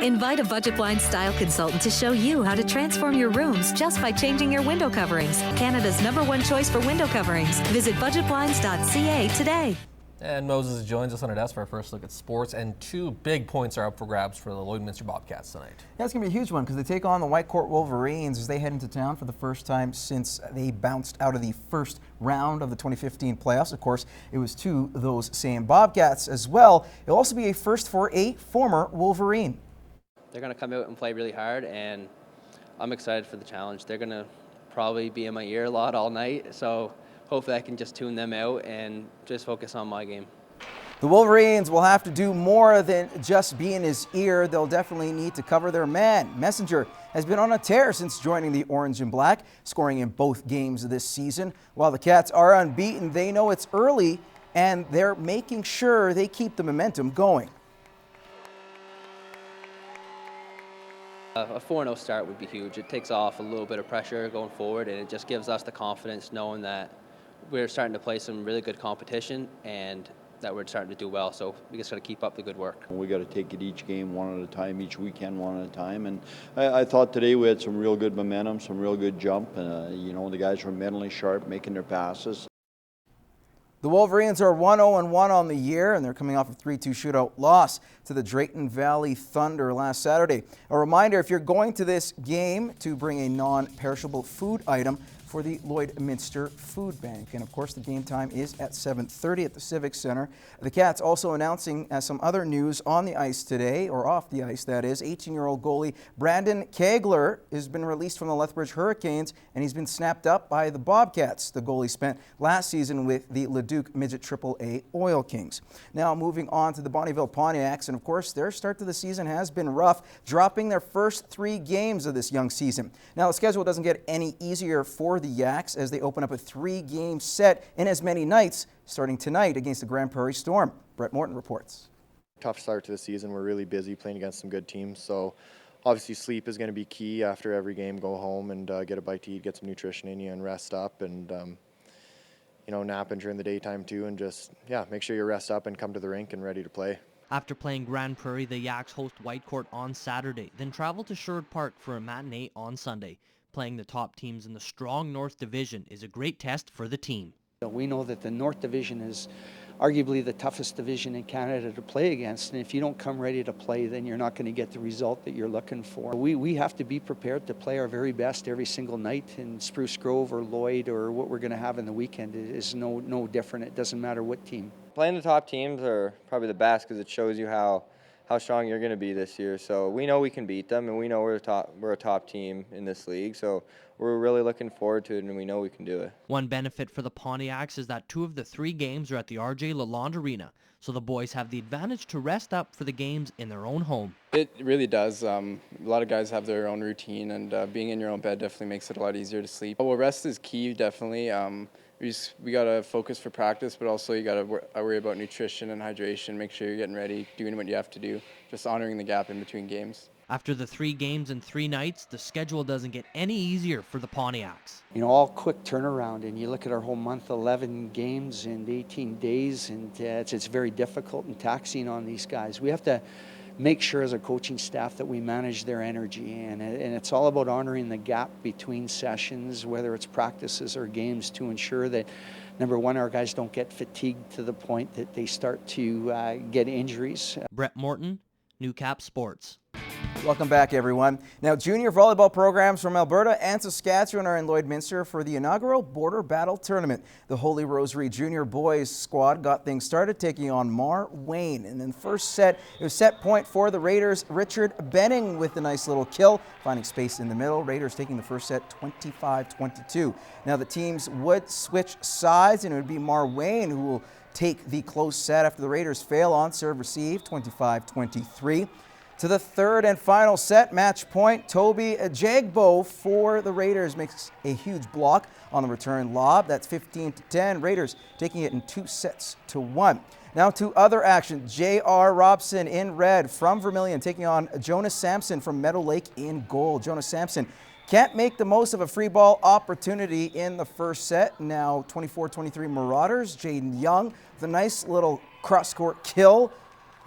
Invite a Budget Blinds style consultant to show you how to transform your rooms just by changing your window coverings. Canada's #1 choice for window coverings. Visit budgetblinds.ca today. And Moses joins us on our desk for our first look at sports, and 2 big points are up for grabs for the Lloydminster Bobcats tonight. Yeah, it's going to be a huge one because they take on the Whitecourt Wolverines as they head into town for the first time since they bounced out of the first round of the 2015 playoffs. Of course, it was to those same Bobcats as well. It'll also be a first for a former Wolverine. They're going to come out and play really hard, and I'm excited for the challenge. They're going to probably be in my ear a lot all night, so hopefully I can just tune them out and just focus on my game. The Wolverines will have to do more than just be in his ear. They'll definitely need to cover their man. Messenger has been on a tear since joining the Orange and Black, scoring in both games this season. While the Cats are unbeaten, they know it's early and they're making sure they keep the momentum going. A 4-0 start would be huge. It takes off a little bit of pressure going forward, and it just gives us the confidence knowing that we're starting to play some really good competition and that we're starting to do well. So we just got to keep up the good work. We got to take it each game one at a time, each weekend one at a time. And I thought today we had some real good momentum, some real good jump. You know, the guys were mentally sharp, making their passes. The Wolverines are 1-0-1 on the year, and they're coming off a 3-2 shootout loss to the Drayton Valley Thunder last Saturday. A reminder, if you're going to this game, to bring a non-perishable food item for the Lloydminster Food Bank. And of course, the game time is at 7:30 at the Civic Center. The Cats also announcing some other news on the ice today, or off the ice that is. 18-year-old goalie Brandon Kegler has been released from the Lethbridge Hurricanes, and he's been snapped up by the Bobcats. The goalie spent last season with the Leduc Midget AAA Oil Kings. Now moving on to the Bonnyville Pontiacs, and of course, their start to the season has been rough, dropping their first 3 games of this young season. Now the schedule doesn't get any easier for the Yaks as they open up a 3-game set in as many nights, starting tonight against the Grand Prairie Storm. Brett Morton reports. Tough start to the season. We're really busy playing against some good teams, so obviously sleep is going to be key after every game. Go home and get a bite to eat, get some nutrition in you, and rest up, and you know, napping during the daytime too, and just make sure you rest up and come to the rink and ready to play. After playing Grand Prairie, the Yaks host Whitecourt on Saturday, then travel to Sherwood Park for a matinee on Sunday. Playing the top teams in the strong North Division is a great test for the team. We know that the North Division is arguably the toughest division in Canada to play against, and if you don't come ready to play, then you're not going to get the result that you're looking for. We have to be prepared to play our very best every single night, and Spruce Grove or Lloyd or what we're going to have in the weekend is no different. It doesn't matter what team. Playing the top teams are probably the best because it shows you how strong you're going to be this year. So we know we can beat them, and we know we're a top team in this league. So we're really looking forward to it, and we know we can do it. One benefit for the Pontiacs is that 2 of the 3 games are at the RJ Lalonde Arena, so the boys have the advantage to rest up for the games in their own home. It really does. A lot of guys have their own routine, and being in your own bed definitely makes it a lot easier to sleep. Well, rest is key, definitely. We got to focus for practice, but also you got to worry about nutrition and hydration, make sure you're getting ready, doing what you have to do, just honoring the gap in between games. After the 3 games and 3 nights, the schedule doesn't get any easier for the Pontiacs. You know, all quick turnaround, and you look at our whole month, 11 games in 18 days, and it's very difficult and taxing on these guys. We have to make sure as a coaching staff that we manage their energy, and it's all about honoring the gap between sessions, whether it's practices or games, to ensure that, number one, our guys don't get fatigued to the point that they start to get injuries. Brett Morton, Newcap Sports. Welcome back, everyone. Now, junior volleyball programs from Alberta and Saskatchewan are in Lloydminster for the inaugural Border Battle Tournament. The Holy Rosary Junior Boys squad got things started, taking on Mar Wayne. And in the first set, it was set point for the Raiders. Richard Benning with a nice little kill, finding space in the middle. Raiders taking the first set 25-22. Now, the teams would switch sides, and it would be Mar Wayne who will take the close set after the Raiders fail on serve receive, 25-23. To the third and final set, match point, Toby Jagbo for the Raiders makes a huge block on the return lob. That's 15-10. Raiders taking it in 2-1. Now to other action. J.R. Robson in red from Vermilion taking on Jonas Sampson from Meadow Lake in gold. Jonas Sampson can't make the most of a free ball opportunity in the first set. Now 24-23 Marauders. Jaden Young with a nice little cross-court kill.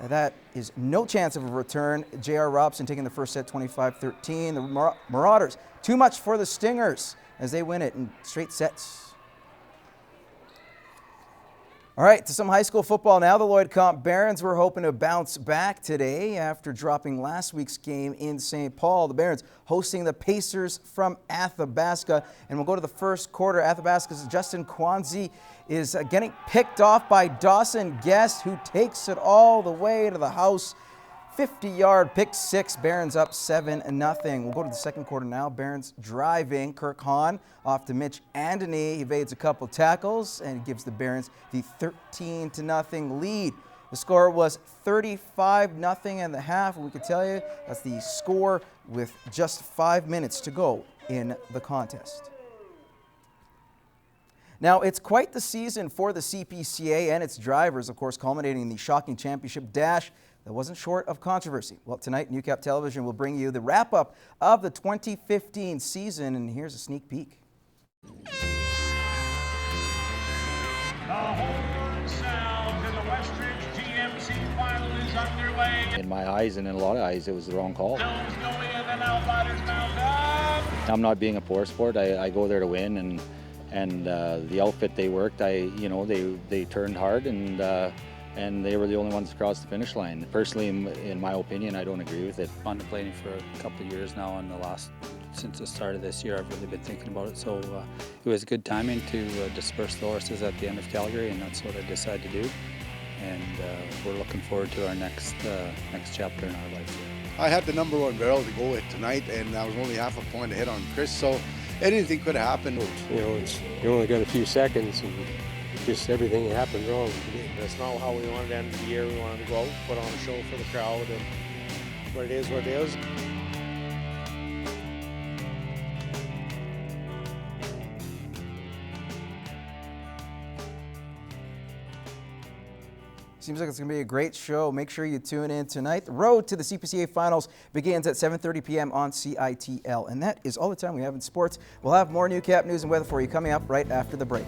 That is no chance of a return. J.R. Robson taking the first set 25-13. The Marauders, too much for the Stingers as they win it in straight sets. All right, to some high school football now. The Lloyd Comp Barons were hoping to bounce back today after dropping last week's game in St. Paul. The Barons hosting the Pacers from Athabasca. And we'll go to the first quarter. Athabasca's Justin Kwanzi is getting picked off by Dawson Guest, who takes it all the way to the house. 50-yard pick six. Barons up 7-0. We'll go to the second quarter now. Barons driving. Kirk Hahn off to Mitch Andony. He evades a couple tackles and gives the Barons the 13-0 lead. The score was 35-0 in the half. We could tell you that's the score with just 5 minutes to go in the contest. Now, it's quite the season for the CPCA and its drivers, of course, culminating in the shocking championship dash that wasn't short of controversy. Well, tonight, Newcap Television will bring you the wrap-up of the 2015 season, and here's a sneak peek. The home sound in the Westridge GMC final is underway. In my eyes and in a lot of eyes, it was the wrong call. Stones going in and Outriders mount up. I'm not being a poor sport. I go there to win, and the outfit they worked, they turned hard, and they were the only ones across the finish line. Personally, in my opinion, I don't agree with it. Contemplating for a couple of years now, and since the start of this year, I've really been thinking about it. So it was good timing to disperse the horses at the end of Calgary, and that's what I decided to do. And we're looking forward to our next chapter in our life. I had the number one barrel to go with tonight, and I was only half a point ahead on Chris, so anything could have happened. You only got a few seconds, and just everything happened wrong. That's not how we wanted to end the year. We wanted to go out, put on a show for the crowd, and what it is, what it is. Seems like it's going to be a great show. Make sure you tune in tonight. The road to the CPCA Finals begins at 7:30 p.m. on CITL. And that is all the time we have in sports. We'll have more Newcap news and weather for you coming up right after the break.